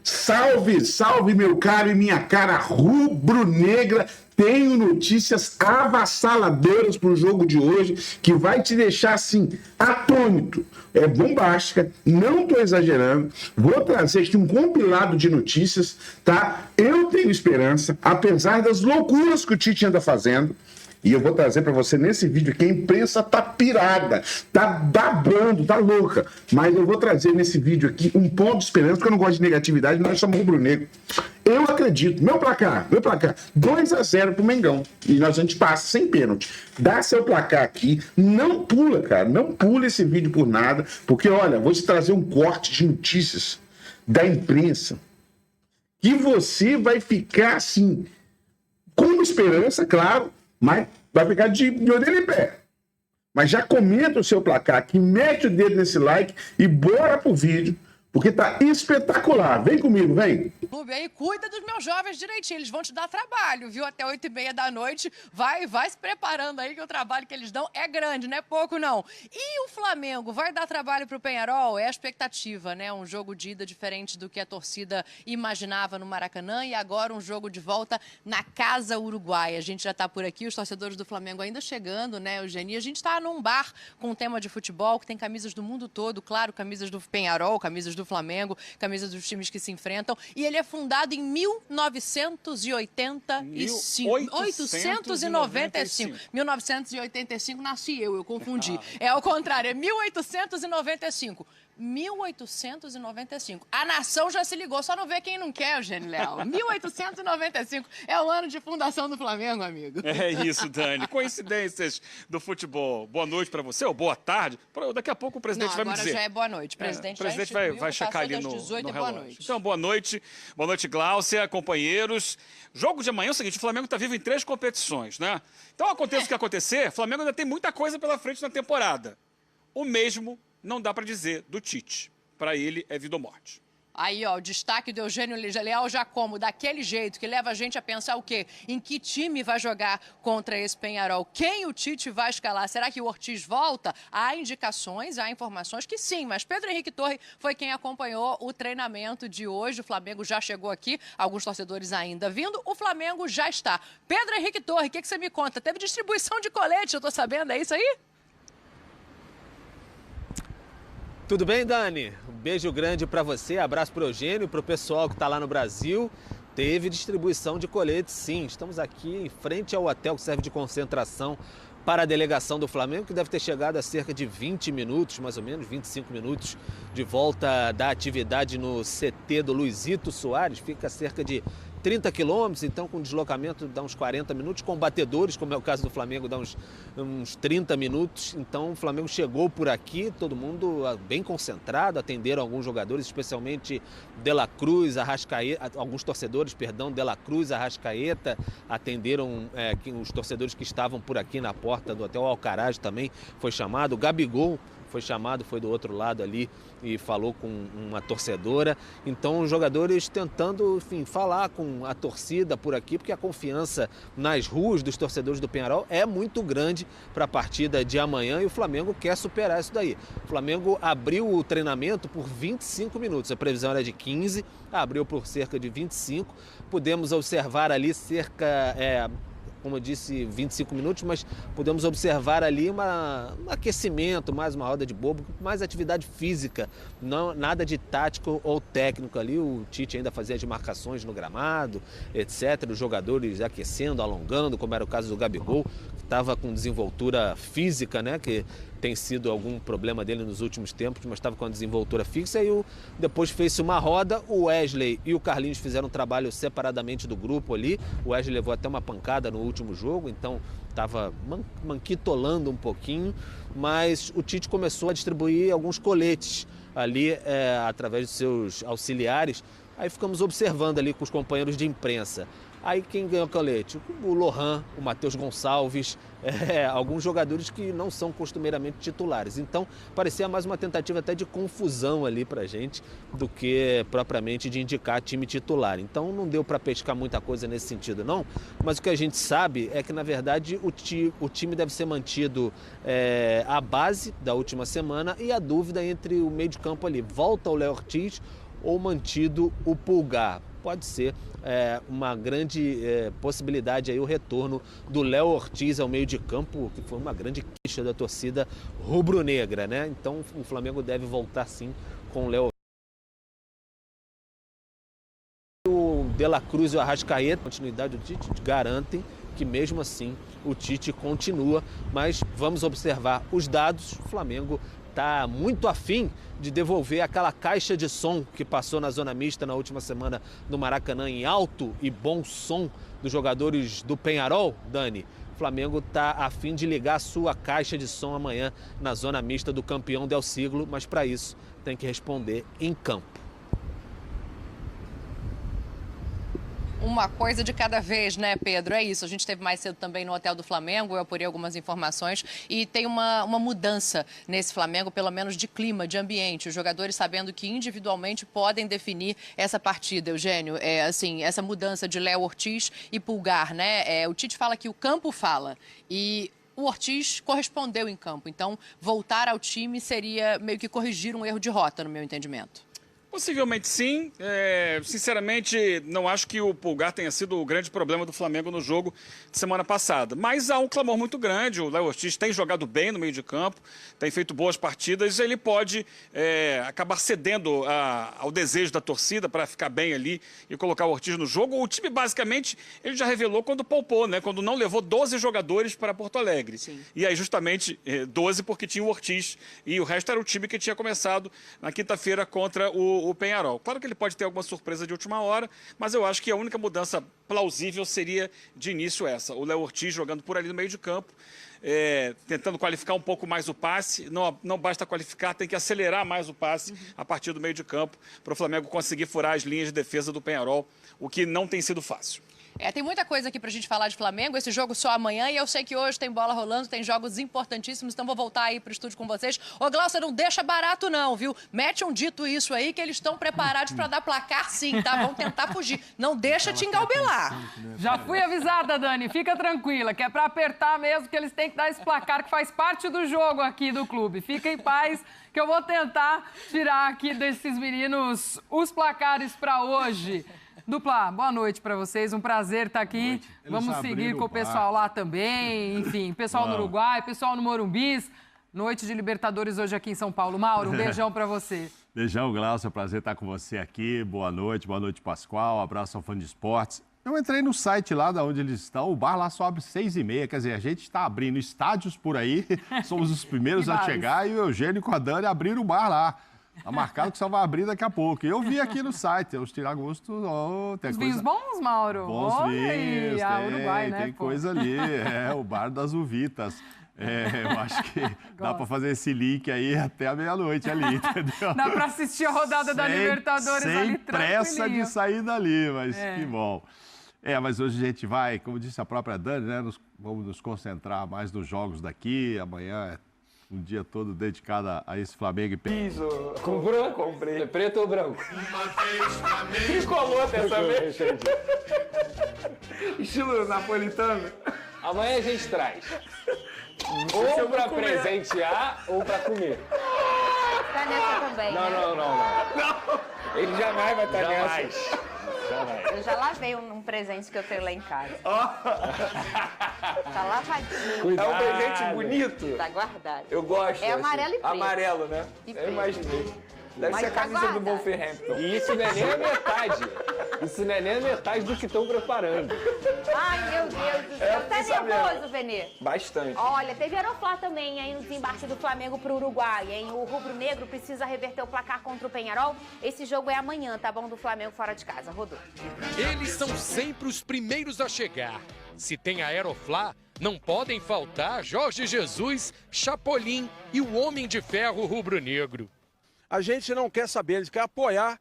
Salve, salve, meu caro e minha cara rubro-negra. Tenho notícias avassaladoras para o jogo de hoje que vai te deixar assim, atônito. É bombástica, não estou exagerando. Vou trazer aqui um compilado de notícias, tá? Eu tenho esperança, apesar das loucuras que o Tite anda fazendo. E eu vou trazer para você nesse vídeo que a imprensa tá pirada, tá babando, tá louca. Mas eu vou trazer nesse vídeo aqui um ponto de esperança, porque eu não gosto de negatividade, nós somos rubro-negro. Eu acredito, meu placar, 2-0 pro Mengão. E a gente passa sem pênalti. Dá seu placar aqui, não pula, cara, não pula esse vídeo por nada, porque olha, vou te trazer um corte de notícias da imprensa que você vai ficar assim, com esperança, claro, mas vai ficar de orelha em pé. Mas já comenta o seu placar aqui, mete o dedo nesse like e bora pro vídeo, porque tá espetacular. Vem comigo, vem. Clube aí, cuida dos meus jovens direitinho, eles vão te dar trabalho, viu? Até 8h30 da noite, vai se preparando aí que o trabalho que eles dão é grande, não é pouco não. E o Flamengo vai dar trabalho pro Peñarol? É a expectativa, né? Um jogo de ida diferente do que a torcida imaginava no Maracanã e agora um jogo de volta na Casa Uruguaia. A gente já tá por aqui, os torcedores do Flamengo ainda chegando, né, Eugênia? A gente tá num bar com tema de futebol, que tem camisas do mundo todo, claro, camisas do Peñarol, camisas do Flamengo, camisas dos times que se enfrentam, e ele é fundado em 1985. 1985 nasci eu confundi. É ao contrário, é 1895. 1895. A nação já se ligou, só não vê quem não quer, Eugênio Leal. 1895 é o ano de fundação do Flamengo, amigo. É isso, Dani. Coincidências do futebol. Boa noite para você, ou boa tarde. Daqui a pouco o presidente vai me dizer. Agora já é boa noite. O presidente vai checar ali no 18 é boa noite. Então, boa noite. Boa noite, Gláucia, companheiros. Jogo de amanhã é o seguinte, o Flamengo está vivo em 3 competições, né? Então, aconteça o que acontecer, o Flamengo ainda tem muita coisa pela frente na temporada. O mesmo não dá para dizer do Tite. Para ele é vida ou morte. Aí, ó, o destaque do Eugênio Leal já como, daquele jeito, que leva a gente a pensar o quê? Em que time vai jogar contra esse Peñarol? Quem o Tite vai escalar? Será que o Ortiz volta? Há indicações, há informações que sim, mas Pedro Henrique Torre foi quem acompanhou o treinamento de hoje. O Flamengo já chegou aqui, alguns torcedores ainda vindo, o Flamengo já está. Pedro Henrique Torre, o que você me conta? Teve distribuição de colete, eu tô sabendo, é isso aí? Tudo bem, Dani? Um beijo grande para você, abraço para o Eugênio, para o pessoal que está lá no Brasil. Teve distribuição de coletes, sim. Estamos aqui em frente ao hotel que serve de concentração para a delegação do Flamengo, que deve ter chegado a cerca de 20 minutos, mais ou menos, 25 minutos de volta da atividade no CT do Luizito Soares. Fica a cerca de 30 quilômetros, então com deslocamento dá uns 40 minutos, com batedores, como é o caso do Flamengo, dá uns 30 minutos. Então o Flamengo chegou por aqui, todo mundo bem concentrado, atenderam alguns jogadores, especialmente De La Cruz, Arrascaeta, alguns torcedores, perdão, De La Cruz, Arrascaeta, atenderam os torcedores que estavam por aqui na porta do hotel. Alcaraz também foi chamado, o Gabigol foi chamado, foi do outro lado ali e falou com uma torcedora. Então os jogadores tentando, enfim, falar com a torcida por aqui, porque a confiança nas ruas dos torcedores do Peñarol é muito grande para a partida de amanhã e o Flamengo quer superar isso daí. O Flamengo abriu o treinamento por 25 minutos, a previsão era de 15, abriu por cerca de 25. Pudemos observar ali cerca... como eu disse, 25 minutos, mas podemos observar ali um aquecimento, mais uma roda de bobo, mais atividade física, não, nada de tático ou técnico ali. O Tite ainda fazia as marcações no gramado, etc. Os jogadores aquecendo, alongando, como era o caso do Gabigol, que estava com desenvoltura física, né, que tem sido algum problema dele nos últimos tempos, mas estava com a desenvoltura fixa. E depois fez-se uma roda, o Wesley e o Carlinhos fizeram um trabalho separadamente do grupo ali. O Wesley levou até uma pancada no último jogo, então estava manquitolando um pouquinho, mas o Tite começou a distribuir alguns coletes ali através de seus auxiliares. Aí ficamos observando ali com os companheiros de imprensa. Aí quem ganhou o colete? O Lohan, o Matheus Gonçalves, alguns jogadores que não são costumeiramente titulares. Então parecia mais uma tentativa até de confusão ali pra gente do que propriamente de indicar time titular. Então não deu para pescar muita coisa nesse sentido não, mas o que a gente sabe é que na verdade o time deve ser mantido à base da última semana, e a dúvida entre o meio de campo ali, volta o Léo Ortiz ou mantido o Pulgar. Pode ser uma grande possibilidade aí o retorno do Léo Ortiz ao meio de campo, que foi uma grande queixa da torcida rubro-negra, né? Então o Flamengo deve voltar sim com o Léo Ortiz. O De La Cruz e o Arrascaeta, a continuidade do Tite, garantem que mesmo assim o Tite continua, mas vamos observar os dados. O Flamengo está muito afim de devolver aquela caixa de som que passou na zona mista na última semana no Maracanã em alto e bom som dos jogadores do Peñarol, Dani. O Flamengo está afim de ligar a sua caixa de som amanhã na zona mista do campeão Del Siglo, mas para isso tem que responder em campo. Uma coisa de cada vez, né, Pedro? É isso. A gente esteve mais cedo também no Hotel do Flamengo, eu apurei algumas informações e tem uma mudança nesse Flamengo, pelo menos de clima, de ambiente. Os jogadores sabendo que individualmente podem definir essa partida, Eugênio. Assim, essa mudança de Léo Ortiz e Pulgar, né? O Tite fala que o campo fala e o Ortiz correspondeu em campo. Então, voltar ao time seria meio que corrigir um erro de rota, no meu entendimento. Possivelmente sim. Sinceramente, não acho que o Pulgar tenha sido o grande problema do Flamengo no jogo de semana passada. Mas há um clamor muito grande. O Léo Ortiz tem jogado bem no meio de campo, tem feito boas partidas. Ele pode acabar cedendo ao desejo da torcida para ficar bem ali e colocar o Ortiz no jogo. O time, basicamente, ele já revelou quando poupou, né? Quando não levou 12 jogadores para Porto Alegre. Sim. E aí, justamente, 12 porque tinha o Ortiz. E o resto era o time que tinha começado na quinta-feira contra o Peñarol. Claro que ele pode ter alguma surpresa de última hora, mas eu acho que a única mudança plausível seria de início essa. O Léo Ortiz jogando por ali no meio de campo, tentando qualificar um pouco mais o passe. Não basta qualificar, tem que acelerar mais o passe a partir do meio de campo para o Flamengo conseguir furar as linhas de defesa do Peñarol, o que não tem sido fácil. Tem muita coisa aqui pra gente falar de Flamengo, esse jogo só amanhã, e eu sei que hoje tem bola rolando, tem jogos importantíssimos, então vou voltar aí pro estúdio com vocês. Ô, Glaucia, não deixa barato não, viu? Mete um dito isso aí, que eles estão preparados pra dar placar sim, tá? Vão tentar fugir. Não deixa te engalbelar. Já fui avisada, Dani, fica tranquila, que é pra apertar mesmo, que eles têm que dar esse placar, que faz parte do jogo aqui do clube. Fica em paz, que eu vou tentar tirar aqui desses meninos os placares pra hoje. Dupla, boa noite para vocês, um prazer estar aqui. Vamos seguir com o pessoal lá também, enfim, pessoal no Uruguai, pessoal no Morumbis. Noite de Libertadores hoje aqui em São Paulo. Mauro, um beijão para você. Beijão, Glaucia, prazer estar com você aqui. Boa noite, Pascoal, abraço ao Fã de Esportes. Eu entrei no site lá de onde eles estão, o bar lá só abre 6h30, quer dizer, a gente está abrindo estádios por aí, somos os primeiros a chegar e o Eugênio com a Dani abriram o bar lá. Tá marcado que só vai abrir daqui a pouco. Eu vi aqui no site, os tiragostos... Os vinhos bons, Mauro? Bons vinhos, Uruguai, né, tem coisa ali. O bar das uvitas. Eu acho que dá para fazer esse link aí até a meia-noite ali, entendeu? Dá para assistir a rodada da Libertadores ali sem pressa de sair dali, mas que bom. Mas hoje a gente vai, como disse a própria Dani, né? Vamos nos concentrar mais nos jogos daqui. Amanhã um dia todo dedicado a esse Flamengo e Piso. Com branco? Comprei. Preto ou branco? Uma vez Flamengo. Tricolor dessa vez. Estilo napolitano. Amanhã a gente traz. Ou pra presentear ou pra comer. Tá nessa também, Não. Ele jamais vai estar nessa. Eu já lavei um presente que eu tenho lá em casa. Tá lavadinho. Cuidado. É um presente bonito? Tá guardado. Eu gosto. É amarelo e preto. Amarelo, né? Eu imaginei. Deve ser a camisa do Wolverhampton. E isso não é nem a metade. Isso não é nem a metade do que estão preparando. Ai, meu Deus do céu. Tá nervoso, Benê? Bastante. Olha, teve Aeroflá também aí no desembarque do Flamengo pro Uruguai, hein? O rubro-negro precisa reverter o placar contra o Peñarol. Esse jogo é amanhã, tá bom? Do Flamengo fora de casa. Rodou. Eles são sempre os primeiros a chegar. Se tem Aeroflá, não podem faltar Jorge Jesus, Chapolin e o Homem de Ferro rubro-negro. A gente não quer saber, a gente quer apoiar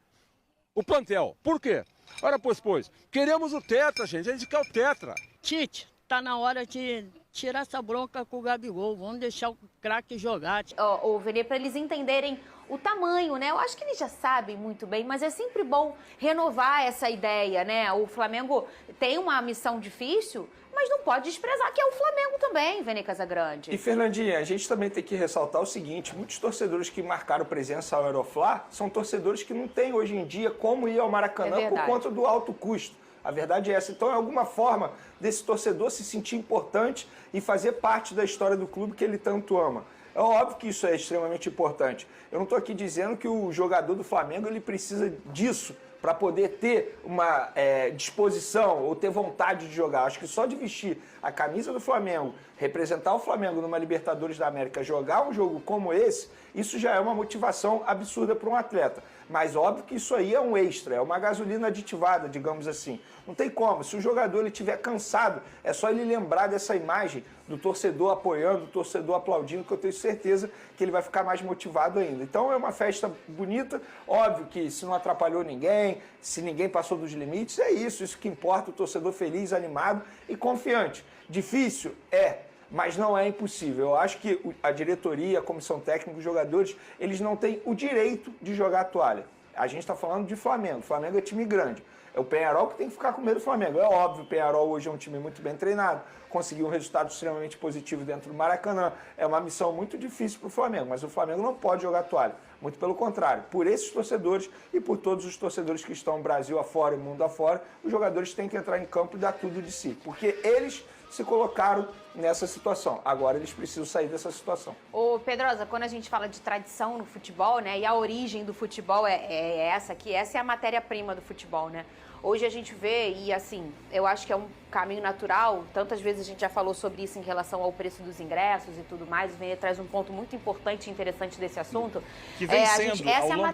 o plantel. Por quê? Ora, pois, queremos o Tetra, gente, a gente quer o Tetra. Tite, tá na hora de tirar essa bronca com o Gabigol, vamos deixar o craque jogar. O Vene, para eles entenderem o tamanho, né? Eu acho que eles já sabem muito bem, mas é sempre bom renovar essa ideia, né? O Flamengo tem uma missão difícil, mas não pode desprezar que é o Flamengo também, Vene Casagrande. E, Fernandinha, a gente também tem que ressaltar o seguinte, muitos torcedores que marcaram presença ao Aeroflá são torcedores que não têm hoje em dia como ir ao Maracanã por conta do alto custo. A verdade é essa. Então, é alguma forma desse torcedor se sentir importante e fazer parte da história do clube que ele tanto ama. É óbvio que isso é extremamente importante. Eu não estou aqui dizendo que o jogador do Flamengo ele precisa disso para poder ter uma disposição ou ter vontade de jogar. Acho que só de vestir a camisa do Flamengo, representar o Flamengo numa Libertadores da América, jogar um jogo como esse, isso já é uma motivação absurda para um atleta. Mas óbvio que isso aí é um extra, é uma gasolina aditivada, digamos assim. Não tem como, se o jogador estiver cansado, é só ele lembrar dessa imagem do torcedor apoiando, do torcedor aplaudindo, que eu tenho certeza que ele vai ficar mais motivado ainda. Então é uma festa bonita, óbvio que se não atrapalhou ninguém, se ninguém passou dos limites, é isso que importa, o torcedor feliz, animado e confiante. Difícil? Mas não é impossível. Eu acho que a diretoria, a comissão técnica, os jogadores, eles não têm o direito de jogar a toalha. A gente está falando de Flamengo. O Flamengo é time grande. É o Peñarol que tem que ficar com medo do Flamengo. É óbvio, o Peñarol hoje é um time muito bem treinado, conseguiu um resultado extremamente positivo dentro do Maracanã. É uma missão muito difícil para o Flamengo, mas o Flamengo não pode jogar a toalha. Muito pelo contrário. Por esses torcedores e por todos os torcedores que estão Brasil afora e mundo afora, os jogadores têm que entrar em campo e dar tudo de si. Porque eles se colocaram nessa situação. Agora eles precisam sair dessa situação. Ô Pedrosa, quando a gente fala de tradição no futebol, né, e a origem do futebol é essa aqui, essa é a matéria-prima do futebol, né? Hoje a gente vê, e assim, eu acho que é um caminho natural, tantas vezes a gente já falou sobre isso em relação ao preço dos ingressos e tudo mais, o Vene traz um ponto muito importante e interessante desse assunto. Que vem sendo,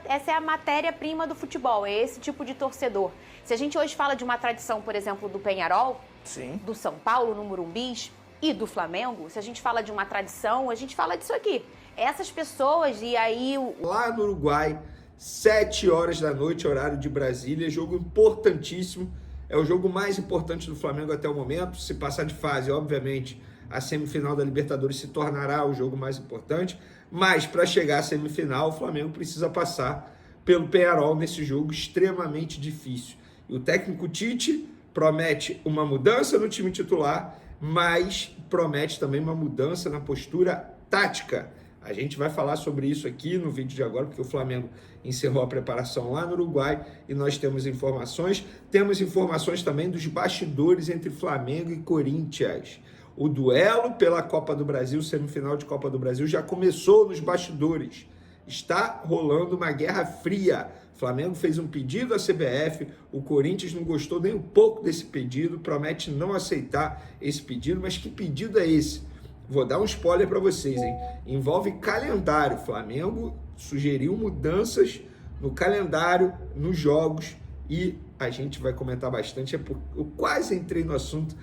essa é a matéria-prima do futebol, é esse tipo de torcedor. Se a gente hoje fala de uma tradição, por exemplo, do Peñarol, sim, do São Paulo, no Morumbis, e do Flamengo, se a gente fala de uma tradição, a gente fala disso aqui. Essas pessoas, e aí... Lá no Uruguai, 7 horas da noite, horário de Brasília, jogo importantíssimo, é o jogo mais importante do Flamengo até o momento. Se passar de fase, obviamente, a semifinal da Libertadores se tornará o jogo mais importante, mas para chegar à semifinal, o Flamengo precisa passar pelo Peñarol nesse jogo extremamente difícil. E o técnico Tite promete uma mudança no time titular, mas promete também uma mudança na postura tática. A gente vai falar sobre isso aqui no vídeo de agora, porque o Flamengo encerrou a preparação lá no Uruguai e nós temos informações. Temos informações também dos bastidores entre Flamengo e Corinthians. O duelo pela Copa do Brasil, semifinal de Copa do Brasil, já começou nos bastidores. Está rolando uma guerra fria. O Flamengo fez um pedido à CBF, o Corinthians não gostou nem um pouco desse pedido, promete não aceitar esse pedido, mas que pedido é esse? Vou dar um spoiler para vocês, hein? Envolve calendário. O Flamengo sugeriu mudanças no calendário, nos jogos, e a gente vai comentar bastante. Eu quase entrei no assunto,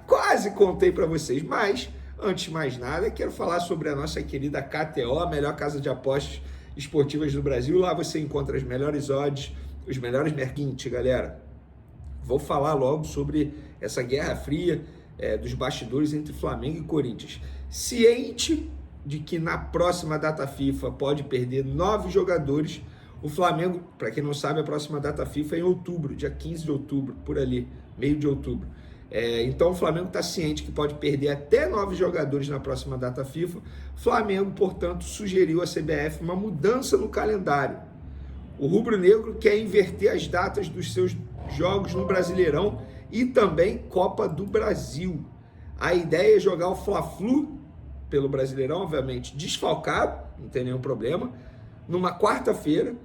quase contei para vocês, mas antes de mais nada, quero falar sobre a nossa querida KTO, a melhor casa de apostas esportivas do Brasil. Lá você encontra as melhores odds, os melhores merquintes, galera. Vou falar logo sobre essa guerra fria dos bastidores entre Flamengo e Corinthians. Ciente de que na próxima data FIFA pode perder 9 jogadores, o Flamengo, para quem não sabe, a próxima data FIFA é em outubro, dia 15 de outubro, por ali, meio de outubro. Então o Flamengo está ciente que pode perder até 9 jogadores na próxima data FIFA. Flamengo, portanto, sugeriu à CBF uma mudança no calendário. O rubro-negro quer inverter as datas dos seus jogos no Brasileirão e também Copa do Brasil. A ideia é jogar o Fla-Flu pelo Brasileirão, obviamente desfalcado, não tem nenhum problema, numa quarta-feira,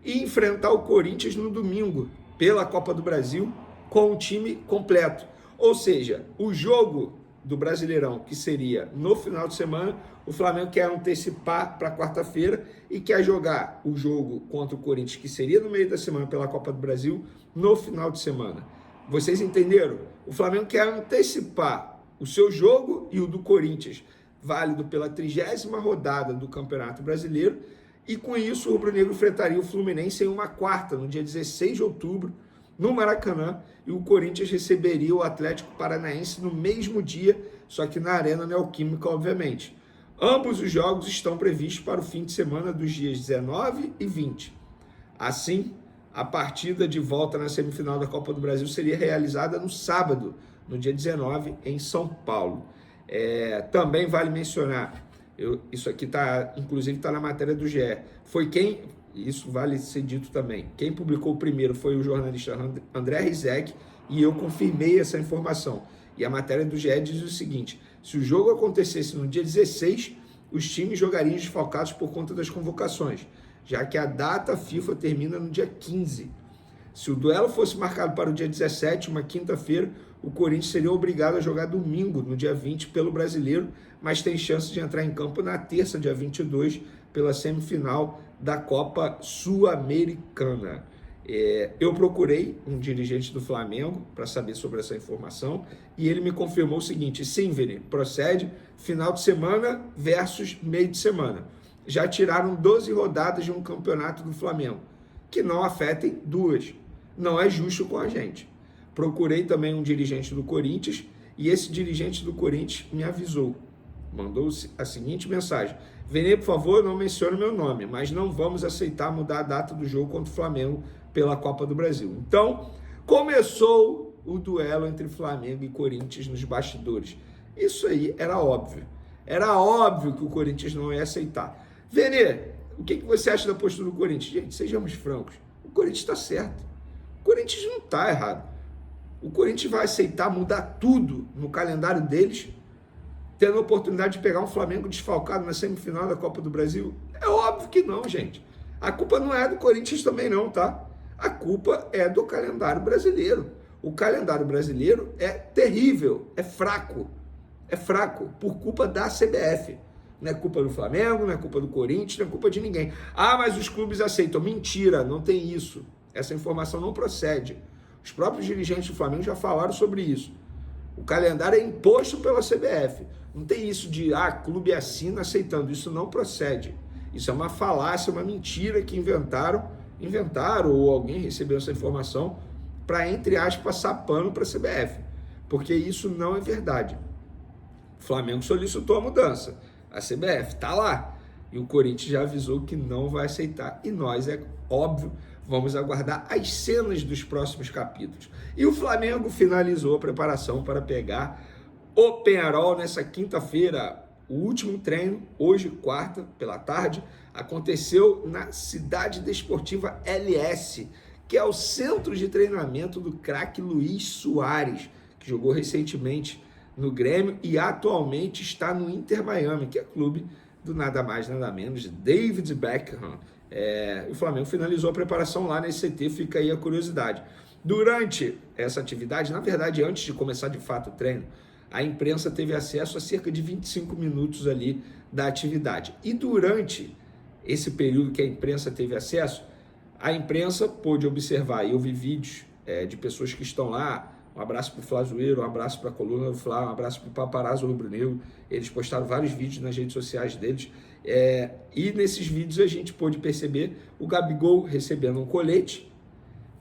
e enfrentar o Corinthians no domingo pela Copa do Brasil com o time completo. Ou seja, o jogo do Brasileirão, que seria no final de semana, o Flamengo quer antecipar para quarta-feira e quer jogar o jogo contra o Corinthians, que seria no meio da semana pela Copa do Brasil, no final de semana. Vocês entenderam? O Flamengo quer antecipar o seu jogo e o do Corinthians, válido pela 30ª rodada do Campeonato Brasileiro, e com isso o rubro-negro enfrentaria o Fluminense em uma quarta, no dia 16 de outubro, no Maracanã, e o Corinthians receberia o Atlético Paranaense no mesmo dia, só que na Arena Neoquímica, obviamente. Ambos os jogos estão previstos para o fim de semana dos dias 19 e 20. Assim, a partida de volta na semifinal da Copa do Brasil seria realizada no sábado, no dia 19, em São Paulo. Também vale mencionar, isso aqui inclusive está na matéria do GE, isso vale ser dito também, quem publicou primeiro foi o jornalista André Rizek, e eu confirmei essa informação. E a matéria do GE diz o seguinte: se o jogo acontecesse no dia 16, os times jogariam desfalcados por conta das convocações, já que a data FIFA termina no dia 15. Se o duelo fosse marcado para o dia 17, uma quinta-feira, o Corinthians seria obrigado a jogar domingo, no dia 20, pelo Brasileiro, mas tem chance de entrar em campo na terça, dia 22, pela semifinal da Copa Sul-Americana. Eu procurei um dirigente do Flamengo para saber sobre essa informação e ele me confirmou o seguinte: sim, Vini, procede, final de semana versus meio de semana. Já tiraram 12 rodadas de um campeonato do Flamengo, que não afetem 2. Não é justo com a gente. Procurei também um dirigente do Corinthians e esse dirigente do Corinthians me avisou. Mandou a seguinte mensagem: Vini, por favor, não mencione meu nome, mas não vamos aceitar mudar a data do jogo contra o Flamengo pela Copa do Brasil. Então, começou o duelo entre Flamengo e Corinthians nos bastidores. Isso aí era óbvio. Era óbvio que o Corinthians não ia aceitar. Vini, o que você acha da postura do Corinthians? Gente, sejamos francos. O Corinthians está certo. O Corinthians não está errado. O Corinthians vai aceitar mudar tudo no calendário deles, tendo a oportunidade de pegar um Flamengo desfalcado na semifinal da Copa do Brasil? É óbvio que não, gente. A culpa não é do Corinthians também não, tá? A culpa é do calendário brasileiro. O calendário brasileiro é terrível, é fraco por culpa da CBF. Não é culpa do Flamengo, não é culpa do Corinthians, não é culpa de ninguém. Ah, mas os clubes aceitam. Mentira, não tem isso. Essa informação não procede. Os próprios dirigentes do Flamengo já falaram sobre isso. O calendário é imposto pela CBF. Não tem isso de, clube assina aceitando. Isso não procede. Isso é uma falácia, uma mentira que inventaram ou alguém recebeu essa informação para, entre aspas, passar pano para a CBF. Porque isso não é verdade. O Flamengo solicitou a mudança. A CBF está lá. E o Corinthians já avisou que não vai aceitar. E nós, é óbvio, vamos aguardar as cenas dos próximos capítulos. E o Flamengo finalizou a preparação para pegar o Peñarol nessa quinta-feira. O último treino, hoje, quarta, pela tarde, aconteceu na Cidade Desportiva LS, que é o centro de treinamento do craque Luiz Soares, que jogou recentemente no Grêmio e atualmente está no Inter Miami, que é clube do nada mais, nada menos, David Beckham. O Flamengo finalizou a preparação lá nesse CT, fica aí a curiosidade. Durante essa atividade, na verdade, antes de começar de fato o treino, a imprensa teve acesso a cerca de 25 minutos ali da atividade. E durante esse período que a imprensa teve acesso, a imprensa pôde observar, e eu vi vídeos de pessoas que estão lá. Um abraço para o Flazoeiro, um abraço para a Coluna do Fla, um abraço para o Paparazzo Rubro-Negro. Eles postaram vários vídeos nas redes sociais deles. E nesses vídeos a gente pôde perceber o Gabigol recebendo um colete,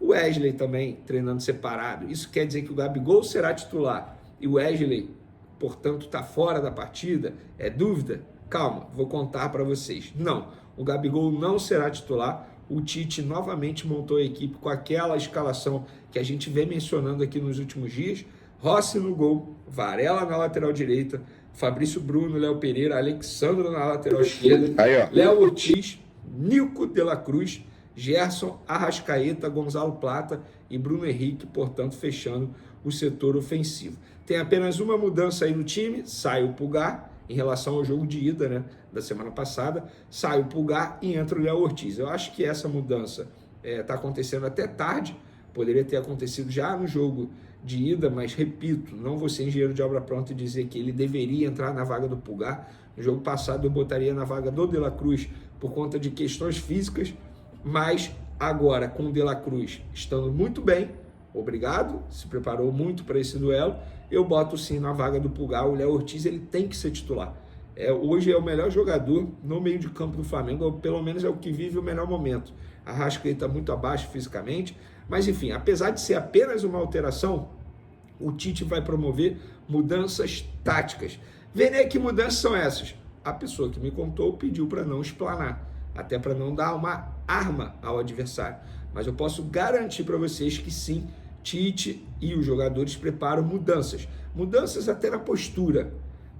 o Wesley também treinando separado. Isso quer dizer que o Gabigol será titular e o Wesley, portanto, está fora da partida? É dúvida? Calma, vou contar para vocês. Não, o Gabigol não será titular. O Tite novamente montou a equipe com aquela escalação que a gente vem mencionando aqui nos últimos dias. Rossi no gol, Varela na lateral direita, Fabrício Bruno, Léo Pereira, Alexandro na lateral esquerda, Léo Ortiz, Nico de la Cruz, Gerson, Arrascaeta, Gonzalo Plata e Bruno Henrique, portanto, fechando o setor ofensivo. Tem apenas uma mudança aí no time, sai o Pulgar, em relação ao jogo de ida, né, da semana passada, sai o Pulgar e entra o Léo Ortiz. Eu acho que essa mudança está acontecendo até tarde, poderia ter acontecido já no jogo de ida, mas repito, não vou ser engenheiro de obra pronta e dizer que ele deveria entrar na vaga do Pulgar. No jogo passado eu botaria na vaga do De La Cruz por conta de questões físicas, mas agora com o De La Cruz estando muito bem, obrigado, se preparou muito para esse duelo, eu boto sim na vaga do Pulgar. O Léo Ortiz ele tem que ser titular. Hoje é o melhor jogador no meio de campo do Flamengo, pelo menos é o que vive o melhor momento. A Arrascaeta está muito abaixo fisicamente, mas enfim, apesar de ser apenas uma alteração, o Tite vai promover mudanças táticas. Vê, que mudanças são essas? A pessoa que me contou pediu para não explanar, até para não dar uma arma ao adversário. Mas eu posso garantir para vocês que sim, Tite e os jogadores preparam mudanças até na postura.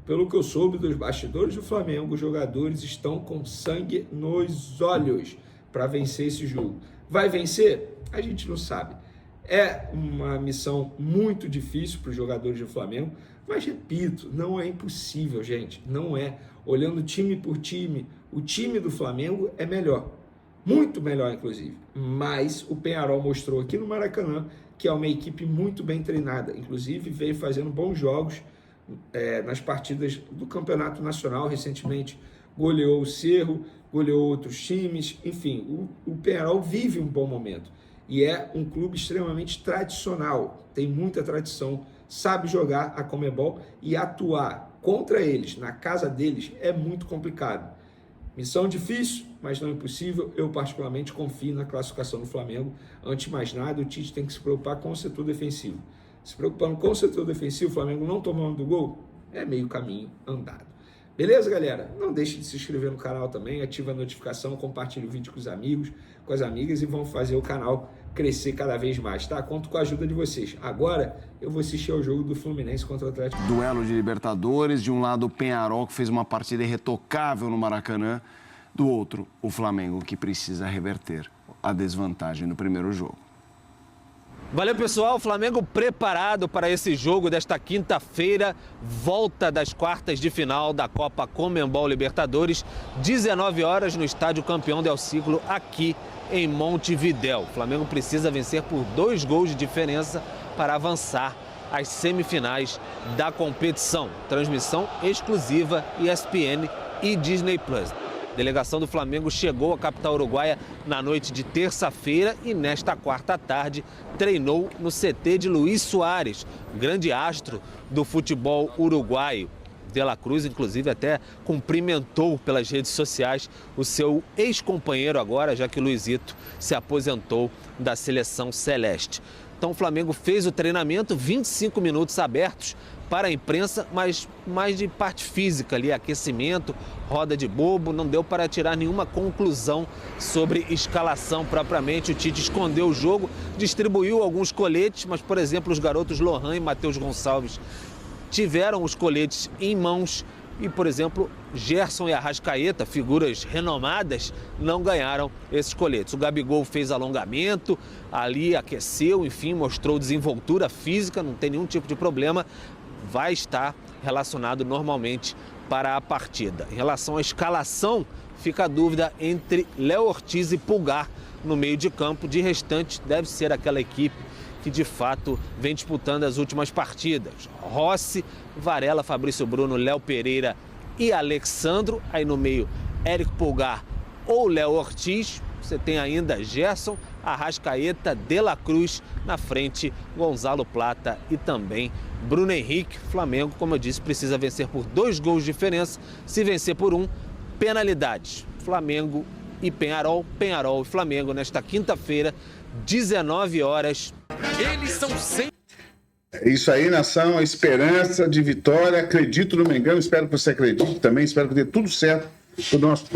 Pelo que eu soube dos bastidores do Flamengo, os jogadores estão com sangue nos olhos para vencer esse jogo. Vai vencer? A gente não sabe. É uma missão muito difícil para os jogadores do Flamengo, mas repito, não é impossível, gente, não é. Olhando time por time, o time do Flamengo é melhor, muito melhor inclusive, mas o Peñarol mostrou aqui no Maracanã que é uma equipe muito bem treinada, inclusive veio fazendo bons jogos nas partidas do Campeonato Nacional recentemente, goleou o Cerro, goleou outros times, enfim, o Peñarol vive um bom momento. E é um clube extremamente tradicional, tem muita tradição, sabe jogar a Conmebol e atuar contra eles, na casa deles, é muito complicado. Missão difícil, mas não impossível. Eu particularmente confio na classificação do Flamengo. Antes de mais nada, o Tite tem que se preocupar com o setor defensivo. Se preocupando com o setor defensivo, o Flamengo não tomando gol, é meio caminho andado. Beleza, galera? Não deixe de se inscrever no canal também, ativa a notificação, compartilhe o vídeo com os amigos, com as amigas e vamos fazer o canal crescer cada vez mais, tá? Conto com a ajuda de vocês. Agora, eu vou assistir ao jogo do Fluminense contra o Atlético. Duelo de Libertadores, de um lado o Peñarol, que fez uma partida irretocável no Maracanã, do outro, o Flamengo, que precisa reverter a desvantagem no primeiro jogo. Valeu, pessoal. O Flamengo preparado para esse jogo desta quinta-feira, volta das quartas de final da Copa Conmebol Libertadores, 19 horas no estádio Campeão del Siglo, aqui em Montevidéu. O Flamengo precisa vencer por 2 gols de diferença para avançar às semifinais da competição. Transmissão exclusiva ESPN e Disney+. A delegação do Flamengo chegou à capital uruguaia na noite de terça-feira e nesta quarta tarde treinou no CT de Luis Soares, grande astro do futebol uruguaio. De la Cruz, inclusive, até cumprimentou pelas redes sociais o seu ex-companheiro agora, já que o Luizito se aposentou da seleção celeste. Então o Flamengo fez o treinamento, 25 minutos abertos para a imprensa, mas mais de parte física ali, aquecimento, roda de bobo, não deu para tirar nenhuma conclusão sobre escalação propriamente. O Tite escondeu o jogo, distribuiu alguns coletes, mas, por exemplo, os garotos Lohan e Matheus Gonçalves tiveram os coletes em mãos e, por exemplo, Gerson e Arrascaeta, figuras renomadas, não ganharam esses coletes. O Gabigol fez alongamento, ali aqueceu, enfim, mostrou desenvoltura física, não tem nenhum tipo de problema, vai estar relacionado normalmente para a partida. Em relação à escalação, fica a dúvida entre Léo Ortiz e Pulgar no meio de campo. De restante, deve ser aquela equipe que de fato vem disputando as últimas partidas. Rossi, Varela, Fabrício Bruno, Léo Pereira e Alexandro. Aí no meio, Érico Pulgar ou Léo Ortiz. Você tem ainda Gerson, Arrascaeta, De la Cruz. Na frente, Gonzalo Plata e também Bruno Henrique. Flamengo, como eu disse, precisa vencer por 2 gols de diferença. Se vencer por 1, penalidades. Flamengo e Peñarol, Peñarol e Flamengo nesta quinta-feira, 19 horas. Eles são sempre... É isso aí, nação, a esperança de vitória. Acredito no Mengão, espero que você acredite também, espero que dê tudo certo pro nosso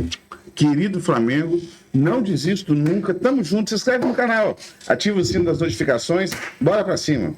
querido Flamengo. Não desisto nunca, tamo junto, se inscreve no canal, ativa o sino das notificações, bora pra cima.